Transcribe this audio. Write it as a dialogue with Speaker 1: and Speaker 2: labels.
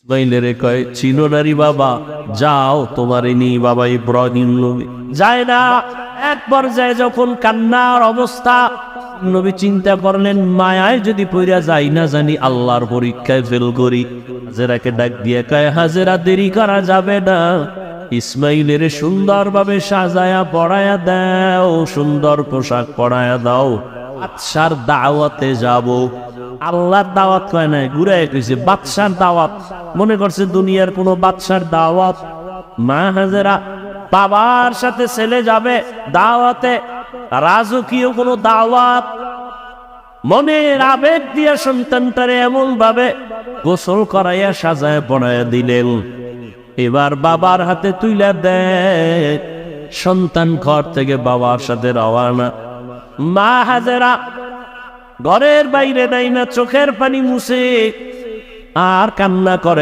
Speaker 1: ইসমাইলের কয় চিনোনারি বাবা, যাও তোমারে নি বাবা ইব্রাহিম নবী যায় না। এক পর্যায়ে যখন কান্নার অবস্থা, নবী চিন্তা করলেন মায়ায় যদি পইরা যাই না জানি আল্লাহর পরীক্ষায় ফেল করি। হাজেরাকে ডাক দিয়ে কয় হাজেরা দেরি করা যাবে না, ইসমাইলের সুন্দরভাবে সাজায়া পড়ায়া দাও, সুন্দর পোশাক পরায়া দাও, বাদশার দাওয়াতে যাব। আল্লাহর দাওয়াত কয় নাই, ঘুরে কইছে বাদশার দাওয়াত, মনে করছে দুনিয়ার কোনো বাদশার দাওয়াত। মা হাজেরা বাবার সাথে ছেলে যাবে দাওয়াতে, রাজকীয় কোনো দাওয়াত। মনের আবেগ দিয়ে সন্তানটারে এমন ভাবে গোসল করাইয়া সাজায় পড়াইয়া দিলেন। এবার বাবার হাতে তুইলা দেয়, সন্তান ঘর থেকে বাবার সাথে রওয়ানা। মা হাজেরা ঘরের বাইরে নাই না, চোখের পানি মুছে আর কান্না করে।